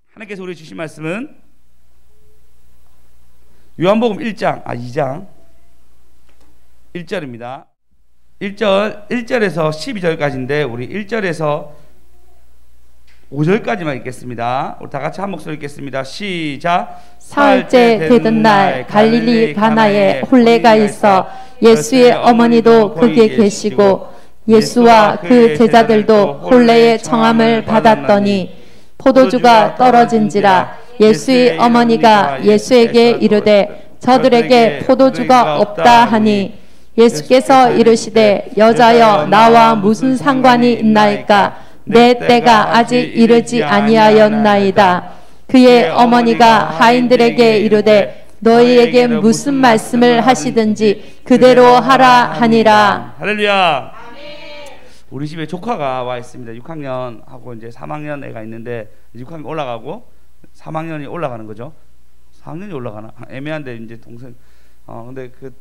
하나님께서 우리 주신 말씀은 요한복음 2장 1절입니다. 1절에서 12절까지인데 우리 1절에서 5절까지만 읽겠습니다. 우리 다 같이 한 목소리 읽겠습니다. 시작. 사흘째 되던 날 갈릴리 가나에 혼례가 있어 예수의 어머니도 거기에 계시고 예수와 그 제자들도 혼례의 청함을 받았더니 포도주가 떨어진지라 예수의 어머니가 예수에게 이르되 저들에게 포도주가 없다 하니 예수께서 이르시되 여자여 나와 무슨 상관이 있나이까 내 때가 아직 이르지 아니하였나이다. 그의 어머니가 하인들에게 이르되 너희에게 무슨 말씀을 하시든지 그대로 하라 하니라. 할렐루야. 우리 집에 조카가 와 있습니다. 6학년 하고 이제 3학년 애가 있는데 6학년 올라가고 3학년이 올라가는 거죠. 4학년이 올라가나? 애매한데 이제 동생. 근데 그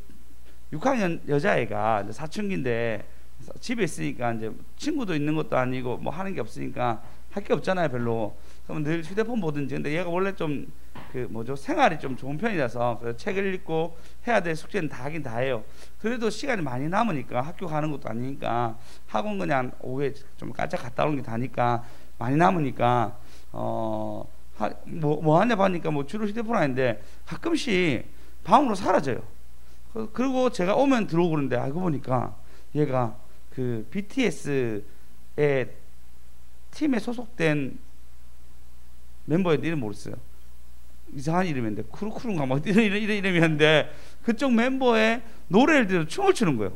6학년 여자애가 이제 사춘기인데 집에 있으니까 이제 친구도 있는 것도 아니고 뭐 하는 게 없으니까 할 게 없잖아요, 별로. 그러면 늘 휴대폰 보든지. 근데 얘가 원래 좀 그 뭐죠, 생활이 좀 좋은 편이라서 그래서 책을 읽고 해야 될 숙제는 다 하긴 다 해요. 그래도 시간이 많이 남으니까 학교 가는 것도 아니니까 학원 그냥 오후에 좀 깔짝 갔다 오는 게 다니까 많이 남으니까 뭐 하냐 보니까 뭐 주로 휴대폰 하는데 가끔씩 방으로 사라져요. 그리고 제가 오면 들어오고 그러는데 알고 보니까 얘가 그 BTS의 팀에 소속된 멤버의 이름 모르겠어요. 이상한 이름인데 크루크루인가 뭐 이런 이름이었는데 그쪽 멤버의 노래를 들으면 춤을 추는 거예요.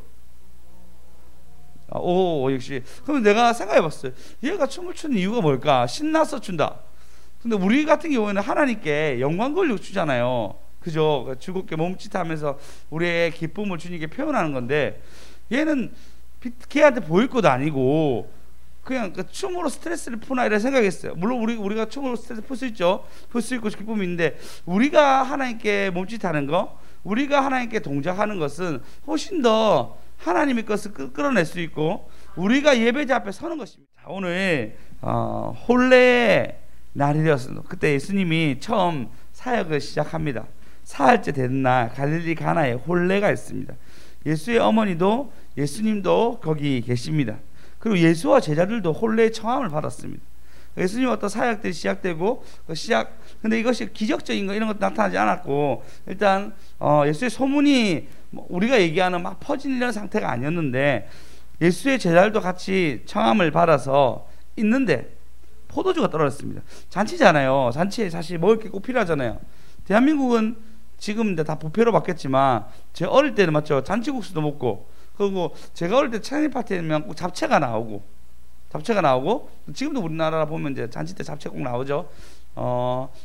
오, 역시. 그럼 내가 생각해봤어요. 얘가 춤을 추는 이유가 뭘까? 신나서 춘다. 근데 우리 같은 경우에는 하나님께 영광 걸리고 추잖아요. 그죠? 즐겁게 몸짓하면서 우리의 기쁨을 주님께 표현하는 건데 얘는 걔한테 보일 것도 아니고 그냥 그 춤으로 스트레스를 푸나 이런 생각했어요. 물론 우리가 춤으로 스트레스 풀 수 있죠. 풀 수 있고 기쁨이 있는데 우리가 하나님께 몸짓하는 거, 우리가 하나님께 동작하는 것은 훨씬 더 하나님의 것을 끌어낼 수 있고 우리가 예배자 앞에 서는 것입니다. 자, 오늘 혼례의 날이 되었습니다. 그때 예수님이 처음 사역을 시작합니다. 사흘째 되는 날 갈릴리 가나에 혼례가 있습니다. 예수의 어머니도 예수님도 거기 계십니다. 그리고 예수와 제자들도 혼례의 청함을 받았습니다. 예수님 어떤 사역들이 시작되고 근데 이것이 기적적인 거 이런 것도 나타나지 않았고 일단 예수의 소문이 우리가 얘기하는 막 퍼지는 상태가 아니었는데 예수의 제자들도 같이 청함을 받아서 있는데 포도주가 떨어졌습니다. 잔치잖아요. 잔치에 사실 먹을 게 꼭 필요하잖아요. 대한민국은 지금 다 부패로 바뀌었지만 제 어릴 때는 맞죠, 잔치국수도 먹고, 그리고 제가 어릴 때 생일 파티면 꼭 잡채가 나오고 지금도 우리나라 보면 이제 잔치 때 잡채 꼭 나오죠.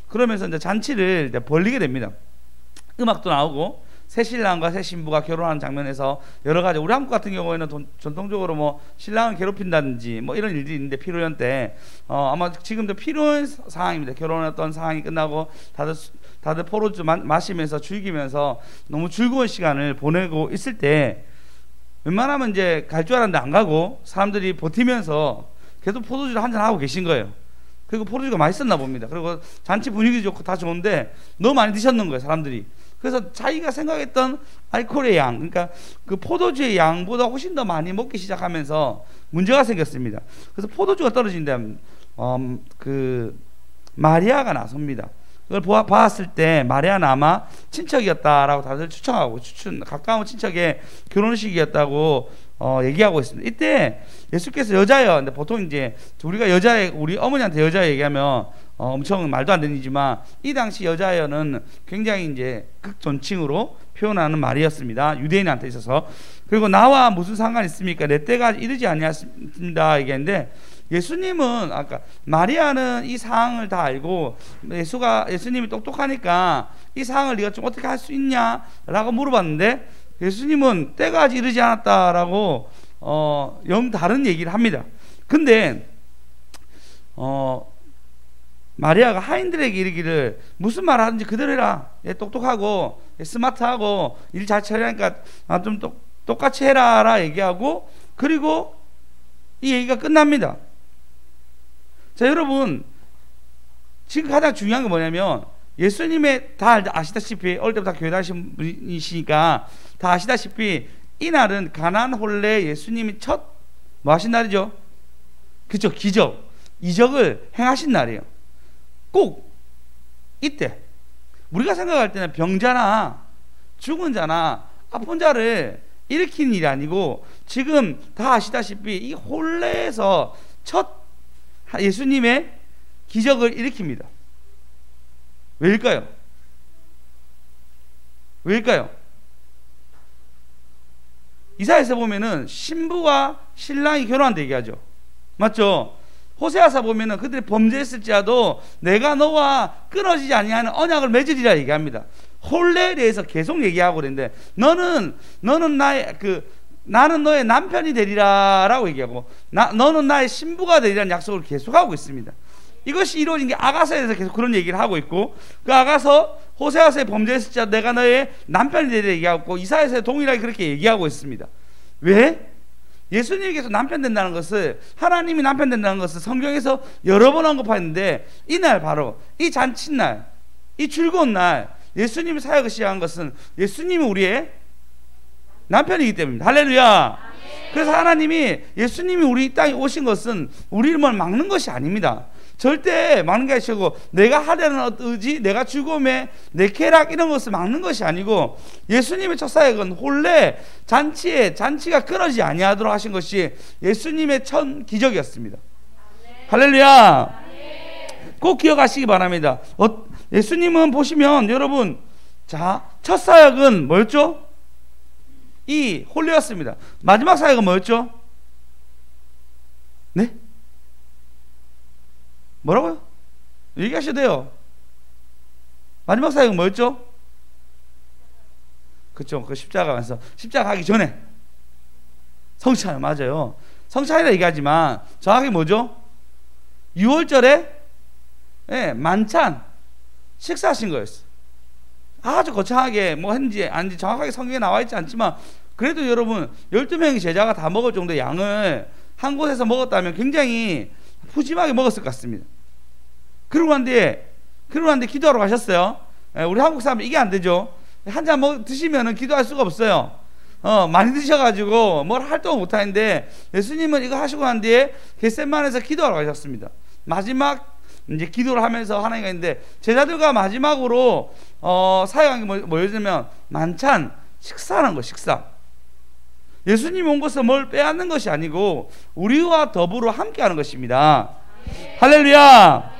그러면서 이제 잔치를 이제 벌리게 됩니다. 음악도 나오고 새신랑과 새신부가 결혼하는 장면에서 여러 가지, 우리 한국 같은 경우에는 전통적으로 뭐 신랑을 괴롭힌다든지 뭐 이런 일들이 있는데 피로연 때 아마 지금도 필요한 상황입니다. 결혼했던 상황이 끝나고 다들 포도주 마시면서 즐기면서 너무 즐거운 시간을 보내고 있을 때 웬만하면 이제 갈 줄 알았는데 안 가고 사람들이 버티면서 계속 포도주를 한잔 하고 계신 거예요. 그리고 포도주가 맛있었나 봅니다. 그리고 잔치 분위기 좋고 다 좋은데 너무 많이 드셨는 거예요, 사람들이. 그래서 자기가 생각했던 알코올의 양, 그러니까 그 포도주의 양보다 훨씬 더 많이 먹기 시작하면서 문제가 생겼습니다. 그래서 포도주가 떨어진다면 그 마리아가 나섭니다. 그걸 봤을 때 마리아는 아마 친척이었다라고 다들 추측하고 가까운 친척의 결혼식이었다고 얘기하고 있습니다. 이때 예수께서 여자예요. 근데 보통 이제 우리 어머니한테 여자 얘기하면 엄청 말도 안 되는 일이지만 이 당시 여자여는 굉장히 이제 극존칭으로 표현하는 말이었습니다. 유대인한테 있어서. 그리고 나와 무슨 상관이 있습니까? 내 때가 이르지 아니하였습니다 얘기했는데, 예수님은 아까 마리아는 이 상황을 다 알고 예수님이 똑똑하니까 이 상황을 네가 좀 어떻게 할 수 있냐라고 물어봤는데 예수님은 때가 아직 이르지 않았다라고 영 다른 얘기를 합니다. 근데 마리아가 하인들에게 이르기를 무슨 말 하든지 그대로 해라. 얘 똑똑하고 얘 스마트하고 일 잘 처리하니까 좀 똑같이 해라라 얘기하고, 그리고 이 얘기가 끝납니다. 자, 여러분, 지금 가장 중요한 게 뭐냐면 예수님의 다 아시다시피 어릴 때부터 교회 다니신 분이시니까 다 아시다시피 이날은 가나안 혼례 예수님이 첫 뭐 하신 날이죠? 그죠? 기적, 이적을 행하신 날이에요. 꼭 이때 우리가 생각할 때는 병자나 죽은 자나 아픈 자를 일으키는 일이 아니고 지금 다 아시다시피 이 혼례에서 첫 예수님의 기적을 일으킵니다. 왜일까요? 왜일까요? 이사야서 보면은 신부와 신랑이 결혼한다 얘기하죠. 맞죠? 호세아서 보면은 그들이 범죄했을지라도 내가 너와 끊어지지 아니하는 언약을 맺으리라 얘기합니다. 혼례에 대해서 계속 얘기하고 그랬는데 너는 나는 너의 남편이 되리라라고 얘기하고 너는 나의 신부가 되리라는 약속을 계속하고 있습니다. 이것이 이루어진 게 아가서에 대해서 계속 그런 얘기를 하고 있고 그 아가서 호세아서에 범죄했을지라도 내가 너의 남편이 되리라 얘기하고 이사야서에 동일하게 그렇게 얘기하고 있습니다. 왜? 예수님께서 남편 된다는 것을 하나님이 남편 된다는 것을 성경에서 여러 번 언급하는데 이날 바로 이 잔칫날 이 즐거운 날 예수님이 사역을 시작한 것은 예수님이 우리의 남편이기 때문입니다. 할렐루야. 그래서 하나님이 예수님이 우리 이 땅에 오신 것은 우리를 막는 것이 아닙니다. 절대 막는 게 아니고 내가 하려는 의지, 내가 죽음에 내 쾌락 이런 것을 막는 것이 아니고 예수님의 첫 사역은 혼례 잔치가 끊어지지 아니하도록 하신 것이 예수님의 첫 기적이었습니다. 할렐루야. 꼭 기억하시기 바랍니다. 예수님은 보시면 여러분 첫 사역은 뭐였죠? 이 혼례였습니다. 마지막 사역은 뭐였죠? 네? 뭐라고요? 얘기하셔도 돼요. 마지막 사역은 뭐였죠? 그쵸, 그 십자가면서 십자가 하기 전에 성찬, 맞아요. 성찬이라 얘기하지만 정확히 뭐죠? 6월절에 만찬 식사하신 거였어요. 아주 거창하게 뭐 했는지 아닌지 정확하게 성경에 나와 있지 않지만 그래도 여러분 12명의 제자가 다 먹을 정도의 양을 한 곳에서 먹었다면 굉장히 푸짐하게 먹었을 것 같습니다. 그러고 난 뒤에 기도하러 가셨어요. 우리 한국 사람은 이게 안 되죠. 한 잔 드시면은 기도할 수가 없어요. 많이 드셔가지고 뭘 활동을 못 하는데 예수님은 이거 하시고 난 뒤에 겟세마네에서 기도하러 가셨습니다. 마지막 이제 기도를 하면서 하나님과 있는데 제자들과 마지막으로 사역한 게 뭐였냐면 만찬 식사하는 거, 식사. 예수님이 온 것은 뭘 빼앗는 것이 아니고 우리와 더불어 함께하는 것입니다. 할렐루야.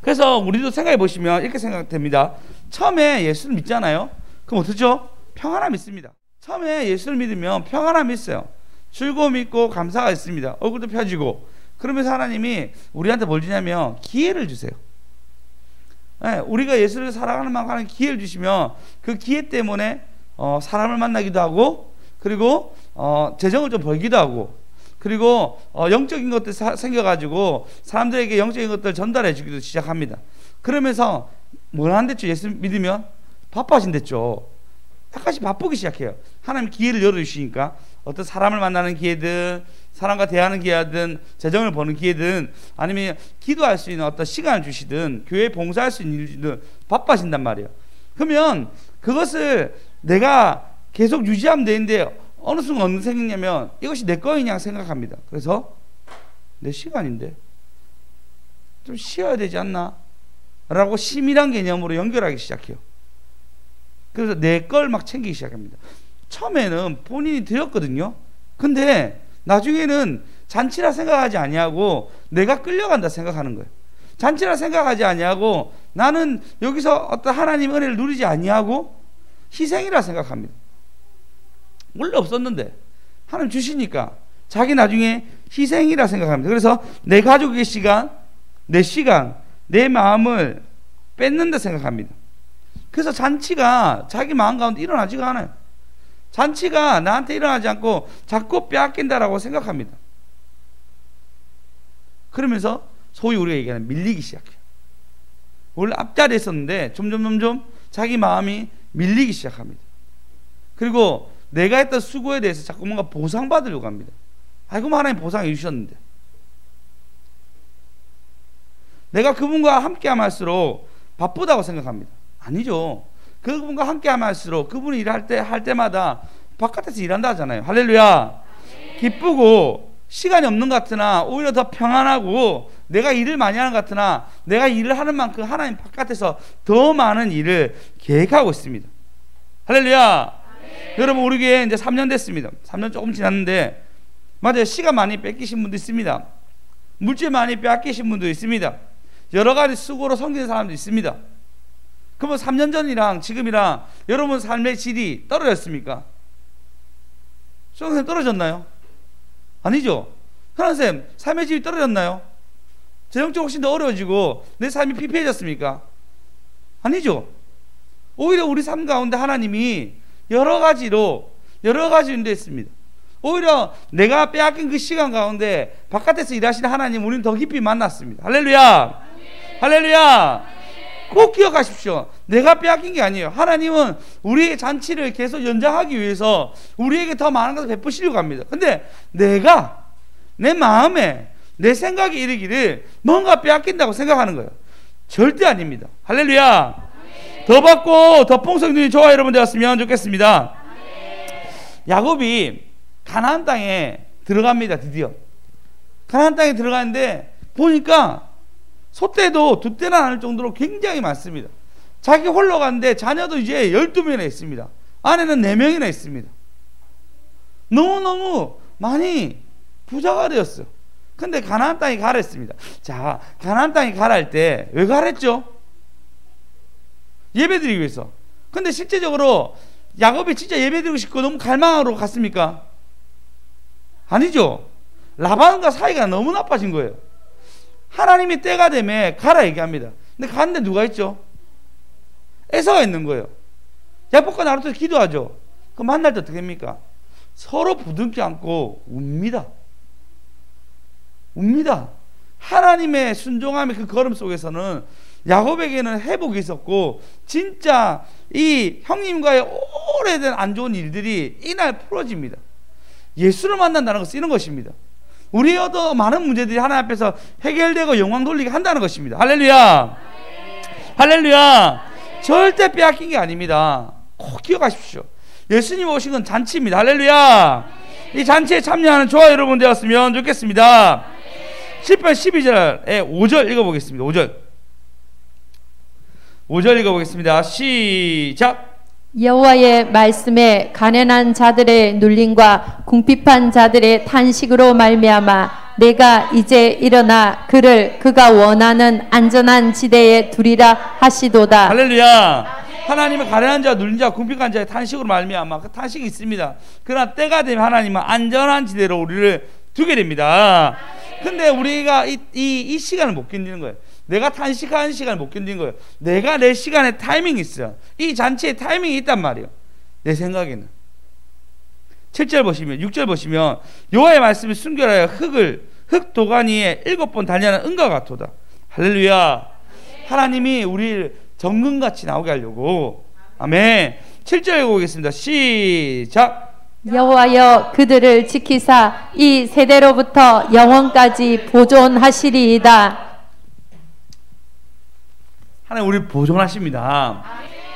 그래서 우리도 생각해 보시면 이렇게 생각됩니다. 처음에 예수를 믿잖아요. 그럼 어떻죠? 평안함이 있습니다. 처음에 예수를 믿으면 평안함이 있어요. 즐거움이 있고 감사가 있습니다. 얼굴도 펴지고. 그러면서 하나님이 우리한테 뭘 주냐면 기회를 주세요. 우리가 예수를 사랑하는 만큼 하는 기회를 주시면 그 기회 때문에 사람을 만나기도 하고 그리고 재정을 좀 벌기도 하고 그리고 영적인 것들 생겨가지고 사람들에게 영적인 것들을 전달해 주기도 시작합니다. 그러면서 뭘 한댔죠? 예수 믿으면 바빠진댔죠. 약간씩 바쁘기 시작해요. 하나님 기회를 열어주시니까 어떤 사람을 만나는 기회든 사람과 대하는 기회든 재정을 버는 기회든 아니면 기도할 수 있는 어떤 시간을 주시든 교회에 봉사할 수 있는 일이든 바빠진단 말이에요. 그러면 그것을 내가 계속 유지하면 되는데 어느 순간 어느 생각냐면 이것이 내 거이냐 생각합니다. 그래서 내 시간인데 좀 쉬어야 되지 않나? 라고 심이란 개념으로 연결하기 시작해요. 그래서 내 걸 막 챙기기 시작합니다. 처음에는 본인이 드렸거든요. 근데 나중에는 잔치라 생각하지 아니하고 내가 끌려간다 생각하는 거예요. 잔치라 생각하지 아니하고 나는 여기서 어떤 하나님의 은혜를 누리지 아니하고 희생이라 생각합니다. 원래 없었는데 하나님 주시니까 자기 나중에 희생이라 생각합니다. 그래서 내 가족의 시간, 내 마음을 뺏는다 생각합니다. 그래서 잔치가 자기 마음 가운데 일어나지가 않아요. 잔치가 나한테 일어나지 않고 자꾸 빼앗긴다라고 생각합니다. 그러면서 소위 우리가 얘기하는 밀리기 시작해요. 원래 앞자리에 있었는데 점점 자기 마음이 밀리기 시작합니다. 그리고 내가 했던 수고에 대해서 자꾸 뭔가 보상받으려고 합니다. 아이고 하나님 보상해 주셨는데. 내가 그분과 함께하면 할수록 바쁘다고 생각합니다. 아니죠. 그분과 함께하면 할수록 그분이 일할 때마다 바깥에서 일한다 하잖아요. 할렐루야. 기쁘고 시간이 없는 것 같으나 오히려 더 평안하고, 내가 일을 많이 하는 것 같으나 내가 일을 하는 만큼 하나님 바깥에서 더 많은 일을 계획하고 있습니다. 할렐루야. 여러분, 우리 교회 이제 3년 됐습니다. 3년 조금 지났는데, 맞아요. 시간 많이 뺏기신 분도 있습니다. 물질 많이 빼앗기신 분도 있습니다. 여러 가지 수고로 섬기는 사람도 있습니다. 그러면 3년 전이랑 지금이랑 여러분 삶의 질이 떨어졌습니까? 수강생님 떨어졌나요? 아니죠. 하나님, 삶의 질이 떨어졌나요? 재정적으로 훨씬 더 어려워지고 내 삶이 피폐해졌습니까? 아니죠. 오히려 우리 삶 가운데 하나님이 여러 가지로 인도했습니다. 오히려 내가 빼앗긴 그 시간 가운데 바깥에서 일하시는 하나님, 우리는 더 깊이 만났습니다. 할렐루야. 할렐루야. 꼭 기억하십시오. 내가 빼앗긴 게 아니에요. 하나님은 우리의 잔치를 계속 연장하기 위해서 우리에게 더 많은 것을 베푸시려고 합니다. 근데 내가 내 마음에 내 생각이 이르기를 뭔가 빼앗긴다고 생각하는 거예요. 절대 아닙니다. 할렐루야. 더 받고 더 풍성히 좋아 여러분 되었으면 좋겠습니다. 야곱이 가나안 땅에 들어갑니다. 드디어 가나안 땅에 들어가는데 보니까 소떼도 두 떼나 안 할 정도로 굉장히 많습니다. 자기 홀로 갔는데 자녀도 이제 12명이나 있습니다. 아내는 4명이나 있습니다. 너무너무 많이 부자가 되었어요. 근데 가나안 땅에 가랬습니다. 자, 가나안 땅에 가랄 때 왜 가랬죠? 예배드리기 위해서. 근데 실제적으로 야곱이 진짜 예배드리고 싶고 너무 갈망하러 갔습니까? 아니죠. 라반과 사이가 너무 나빠진 거예요. 하나님이 때가 되면 가라 얘기합니다. 근데 가는데 누가 있죠? 에서가 있는 거예요. 야곱과 나루토 기도하죠. 그럼 만날 때 어떻게 됩니까? 서로 부둥켜 안고 웁니다. 웁니다. 하나님의 순종함의 그 걸음 속에서는 야곱에게는 회복이 있었고, 진짜 이 형님과의 오래된 안 좋은 일들이 이날 풀어집니다. 예수를 만난다는 것은 이런 것입니다. 우리의 어떤 많은 문제들이 하나님 앞에서 해결되고 영광 돌리게 한다는 것입니다. 할렐루야. 할렐루야. 절대 빼앗긴 게 아닙니다. 꼭 기억하십시오. 예수님 오신 건 잔치입니다. 할렐루야. 이 잔치에 참여하는 저와 여러분 되었으면 좋겠습니다. 10편 12절에 5절 읽어보겠습니다. 5절 읽어보겠습니다. 시작. 여호와의 말씀에 가난한 자들의 눌림과 궁핍한 자들의 탄식으로 말미암아 내가 이제 일어나 그를 그가 원하는 안전한 지대에 두리라 하시도다. 할렐루야. 하나님은 가난한 자, 눌린 자, 궁핍한 자의 탄식으로 말미암아 그 탄식이 있습니다. 그러나 때가 되면 하나님은 안전한 지대로 우리를 두게 됩니다. 근데 우리가 이 시간을 못 견디는 거예요. 내가 탄식하는 시간을 못 견디는 거예요. 내가 내 시간에 타이밍이 있어요. 이 잔치에 타이밍이 있단 말이에요. 내 생각에는. 7절 보시면, 6절 보시면 여호와의 말씀이 순결하여 흙 도가니에 7번 달려는 은과 같도다. 할렐루야. 하나님이 우리를 정금같이 나오게 하려고. 아멘. 7절 읽어보겠습니다. 시작. 여호와여 그들을 지키사 이 세대로부터 영원까지 보존하시리이다. 하나님 우리 보존하십니다.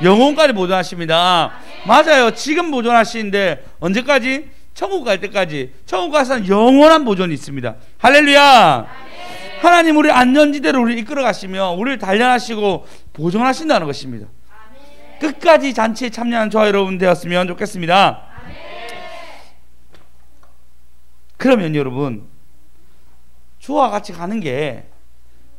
영원까지 보존하십니다. 맞아요. 지금 보존하시는데 언제까지? 천국 갈 때까지. 천국 가서는 영원한 보존이 있습니다. 할렐루야. 하나님 우리 안전지대로 우리 이끌어 가시며 우리를 단련하시고 보존하신다는 것입니다. 끝까지 잔치에 참여하는 저와 여러분 되었으면 좋겠습니다. 그러면 여러분, 주와 같이 가는 게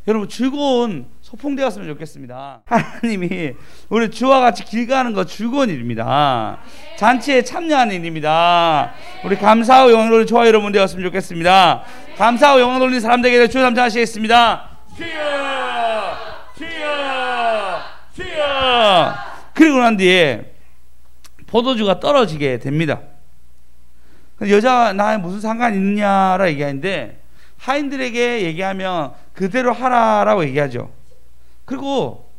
여러분 즐거운 소풍되었으면 좋겠습니다. 하나님이 우리 주와 같이 길 가는 거 즐거운 일입니다. 잔치에 참여하는 일입니다. 우리 감사하고 영광 돌리는 저와 여러분 되었으면 좋겠습니다. 감사하고 영광 돌리는 사람들에게 주여 감사하시겠습니다. 주여 주여 주여. 그리고 난 뒤에 포도주가 떨어지게 됩니다. 여자와 나에 무슨 상관이 있느냐라 얘기하는데 하인들에게 얘기하면 그대로 하라라고 얘기하죠. 그리고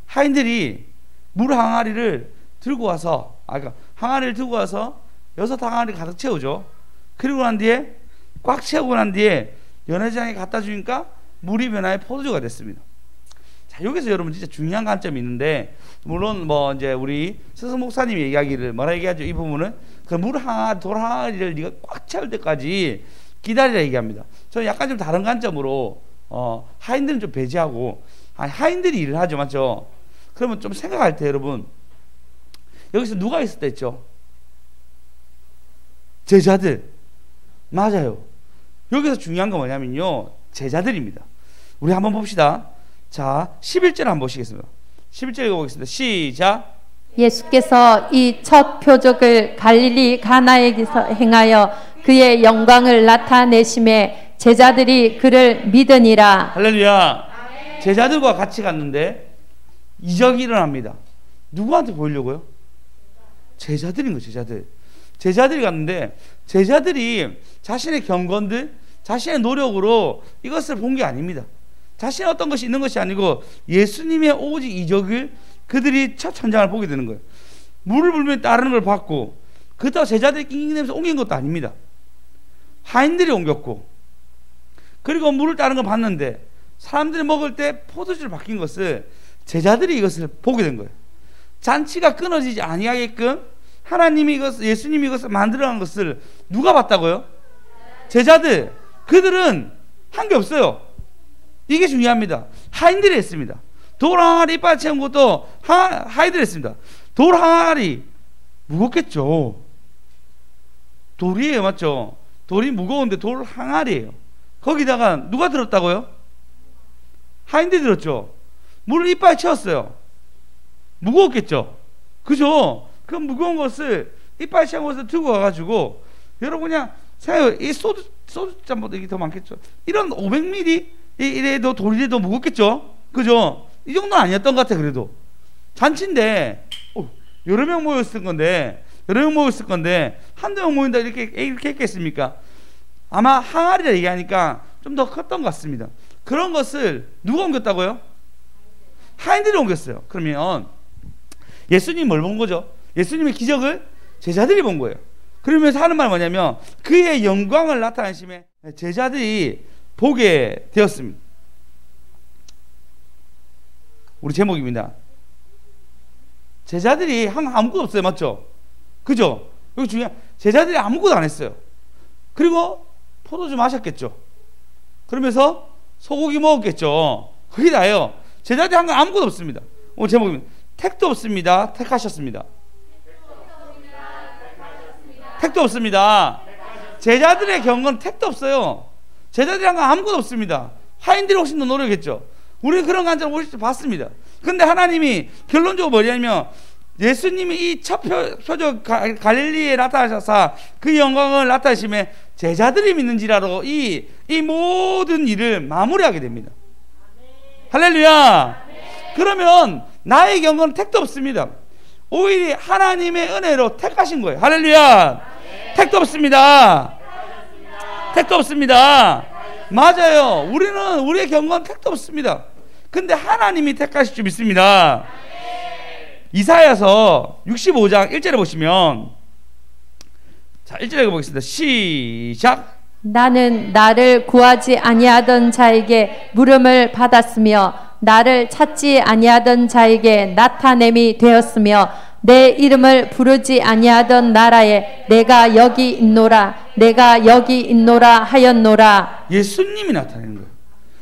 하인들이 물 항아리를 들고 와서 항아리를 들고 와서 6항아리 가득 채우죠. 그리고 난 뒤에 꽉 채우고 난 뒤에 연회장에 갖다 주니까 물이 변하여 포도주가 됐습니다. 자, 여기서 여러분 진짜 중요한 관점이 있는데, 물론 뭐 이제 우리 스승 목사님이 얘기하기를 뭐라 얘기하죠? 이 부분은 그 물 항아리, 돌 항아리를 네가 꽉 채울 때까지 기다리라 얘기합니다. 저는 약간 좀 다른 관점으로 하인들은 좀 배제하고, 하인들이 일을 하죠, 맞죠? 그러면 좀 생각할 때 여러분, 여기서 누가 있을 때 있죠? 제자들. 맞아요. 여기서 중요한 건 뭐냐면요, 제자들입니다. 우리 한번 봅시다. 자, 11절 한번 보시겠습니다. 11절 읽어보겠습니다. 시작. 예수께서 이 첫 표적을 갈릴리 가나에서 행하여 그의 영광을 나타내심에 제자들이 그를 믿으니라. 할렐루야. 제자들과 같이 갔는데 이적이 일어납니다. 누구한테 보이려고요? 제자들인 거예요. 제자들이 갔는데, 제자들이 자신의 경건들, 자신의 노력으로 이것을 본 게 아닙니다. 자신의 어떤 것이 있는 것이 아니고 예수님의 오직 이적을 그들이 첫 천장을 보게 되는 거예요. 물을 불면 따르는 걸 봤고, 그렇다고 제자들이 낑낑대면서 옮긴 것도 아닙니다. 하인들이 옮겼고, 그리고 물을 따르는 걸 봤는데 사람들이 먹을 때 포도주를 바뀐 것을 제자들이 이것을 보게 된 거예요. 잔치가 끊어지지 아니하게끔 하나님이 이것을, 예수님이 이것을 만들어간 것을 누가 봤다고요? 제자들. 그들은 한 게 없어요. 이게 중요합니다. 하인들이 했습니다. 돌 항아리 이빨 채운 것도 하인들이 했습니다. 돌 항아리 무겁겠죠. 돌이에요, 맞죠? 돌이 무거운데 돌 항아리예요. 거기다가 누가 들었다고요? 하인들이 들었죠. 물을 이빨에 채웠어요. 무거웠겠죠. 그죠? 그 무거운 것을 이빨에 채운 것을 들고 가가지고, 여러분 그냥 생각해요. 이 소주잔보다 이게 더 많겠죠. 이런 500ml 이래도 돌이래도 무겁겠죠. 그죠? 이 정도는 아니었던 것 같아. 그래도 잔치인데 여러 명 모였을 건데 한두 명 모인다 이렇게 했겠습니까? 아마 항아리라 얘기하니까 좀 더 컸던 것 같습니다. 그런 것을 누가 옮겼다고요? 하인들이 옮겼어요. 그러면 예수님이 뭘 본 거죠? 예수님의 기적을 제자들이 본 거예요. 그러면서 하는 말이 뭐냐면 그의 영광을 나타내심에 제자들이 보게 되었습니다. 우리 제목입니다. 제자들이 아무것도 없어요. 맞죠? 그죠? 여기 중요한, 제자들이 아무것도 안 했어요. 그리고 포도주 마셨겠죠. 그러면서 소고기 먹었겠죠. 그게 다예요. 제자들이 한 건 아무것도 없습니다. 오늘 제목입니다. 택도 없습니다. 택하셨습니다. 택도 없습니다. 제자들의 경우는 택도 없어요. 제자들이 한 건 아무것도 없습니다. 하인들이 훨씬 더 노력했죠. 우리는 그런 관점을 훨씬 봤습니다. 근데 하나님이 결론적으로 뭐냐면, 예수님이 이 첫 표적 갈릴리에 나타나셔서 그 영광을 나타내심에 제자들이 믿는지라로 이 모든 일을 마무리하게 됩니다. 할렐루야. 그러면 나의 경우는 택도 없습니다. 오히려 하나님의 은혜로 택하신 거예요. 할렐루야. 택도 없습니다. 택도 없습니다. 맞아요. 우리는 우리의 경우는 택도 없습니다. 근데 하나님이 택하실 줄 믿습니다. 이사야서 65장 1절에 보시면, 자, 1절에 보겠습니다. 시작. 나는 나를 구하지 아니하던 자에게 물음을 받았으며 나를 찾지 아니하던 자에게 나타냄이 되었으며 내 이름을 부르지 아니하던 나라에 내가 여기 있노라 내가 여기 있노라 하였노라. 예수님이 나타내는 거예요.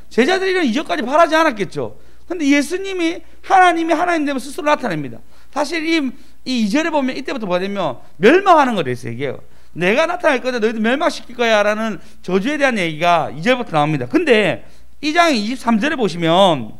제자들이 이런 이적까지 바라지 않았겠죠. 근데 예수님이 하나님 되면 스스로 나타냅니다. 사실 이 2절에 보면 이때부터 뭐가 되면 멸망하는 거에 대해서 얘기해요. 내가 나타날 거다, 너희들 멸망시킬 거야 라는 저주에 대한 얘기가 2절부터 나옵니다. 근데 이 장 23절에 보시면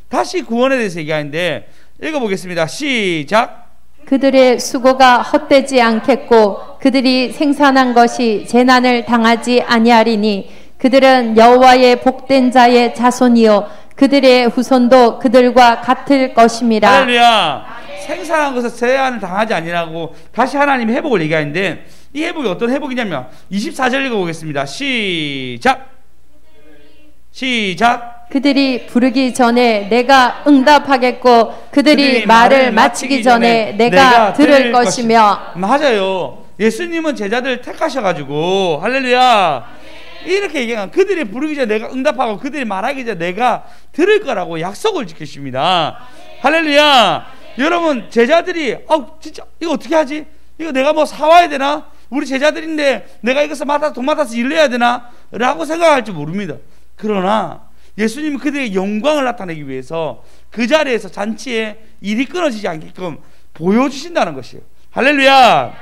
다시 구원에 대해서 얘기하는데, 읽어보겠습니다. 시작. 그들의 수고가 헛되지 않겠고 그들이 생산한 것이 재난을 당하지 아니하리니 그들은 여호와의 복된 자의 자손이요 그들의 후손도 그들과 같을 것임이라. 할렐루야. 생산한 것을 재난을 당하지 아니라고 다시 하나님의 회복을 얘기하는데, 이 회복이 어떤 회복이냐면 24절 읽어보겠습니다. 시작. 그들이 부르기 전에 내가 응답하겠고 그들이 말을 마치기 전에 내가 들을 것이며. 맞아요. 예수님은 제자들 택하셔가지고, 할렐루야, 이렇게 얘기하면 그들이 부르기 전에 내가 응답하고 그들이 말하기 전에 내가 들을 거라고 약속을 지키십니다. 할렐루야. 여러분 제자들이 진짜 이거 어떻게 하지? 이거 내가 뭐 사와야 되나? 우리 제자들인데 내가 이것을 돈 맡아서 일해야 되나? 라고 생각할지 모릅니다. 그러나 예수님은 그들의 영광을 나타내기 위해서 그 자리에서 잔치에 일이 끊어지지 않게끔 보여주신다는 것이에요. 할렐루야.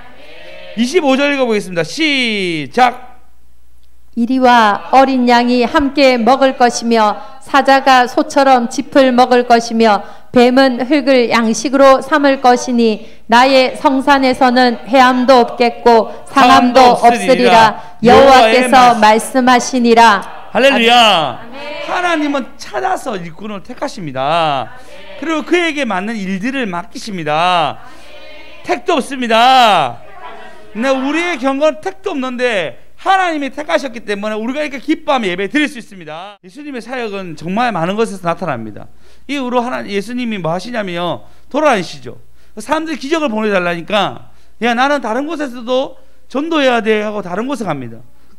25절 읽어보겠습니다. 시작. 이리와 어린 양이 함께 먹을 것이며 사자가 소처럼 짚을 먹을 것이며 뱀은 흙을 양식으로 삼을 것이니 나의 성산에서는 해함도 없겠고 상함도 없으리라 여호와께서 말씀하시니라. 할렐루야. 하나님은 찾아서 일꾼을 택하십니다. 그리고 그에게 맞는 일들을 맡기십니다. 택도 없습니다. 근데 우리의 경건은 택도 없는데 하나님이 택하셨기 때문에 우리가 이렇게 기뻐하며 예배 드릴 수 있습니다. 예수님의 사역은 정말 많은 것에서 나타납니다. 이 이후로 예수님이 뭐 하시냐면요, 돌아다니시죠. 사람들이 기적을 보내달라니까 야 나는 다른 곳에서도 전도해야 돼 하고 다른 곳에 갑니다.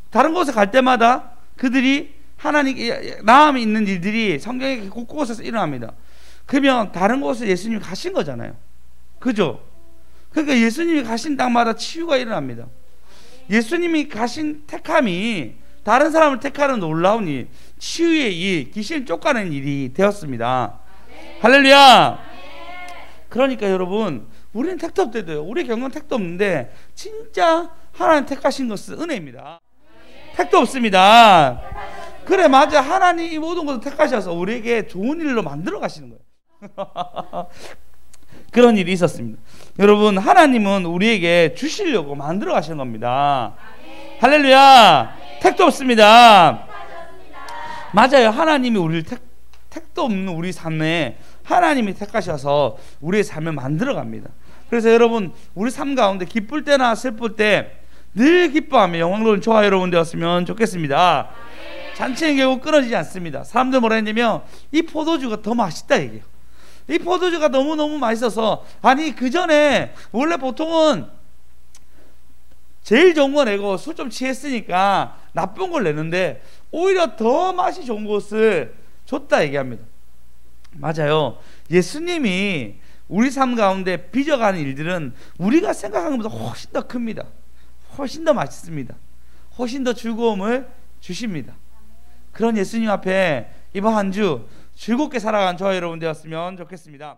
다른 곳에 갈 때마다 그들이 하나님 마음에 있는 일들이 성경에 곳곳에서 일어납니다. 그러면 다른 곳에 예수님이 가신 거잖아요. 그죠? 그러니까 예수님이 가신 땅마다 치유가 일어납니다. 예수님이 가신 택함이 다른 사람을 택하는 놀라운 일, 치유의 일, 귀신을 쫓아내는 일이 되었습니다. 할렐루야. 그러니까 여러분 우리는 택도 없대도요. 우리 경건 택도 없는데 진짜 하나님 택하신 것은 은혜입니다. 택도 없습니다. 그래 맞아. 하나님 이 모든 것을 택하셔서 우리에게 좋은 일로 만들어 가시는 거예요. 그런 일이 있었습니다. 여러분 하나님은 우리에게 주시려고 만들어 가시는 겁니다. 할렐루야. 택도 없습니다. 맞아요. 하나님이 우리를 택도 없는 우리 삶에 하나님이 택하셔서 우리의 삶을 만들어 갑니다. 그래서 여러분 우리 삶 가운데 기쁠 때나 슬플 때 늘 기뻐하며 영광로운 저와 여러분 되었으면 좋겠습니다. 잔치는 결국 끊어지지 않습니다. 사람들 뭐라 했냐면 이 포도주가 더 맛있다 얘기해요. 이 포도주가 너무너무 맛있어서 아니 그 전에 원래 보통은 제일 좋은 거 내고 술 좀 취했으니까 나쁜 걸 내는데 오히려 더 맛이 좋은 것을 줬다 얘기합니다. 맞아요. 예수님이 우리 삶 가운데 빚어가는 일들은 우리가 생각하는 것보다 훨씬 더 큽니다. 훨씬 더 맛있습니다. 훨씬 더 즐거움을 주십니다. 그런 예수님 앞에 이번 한 주 즐겁게 살아간 저와 여러분 되었으면 좋겠습니다.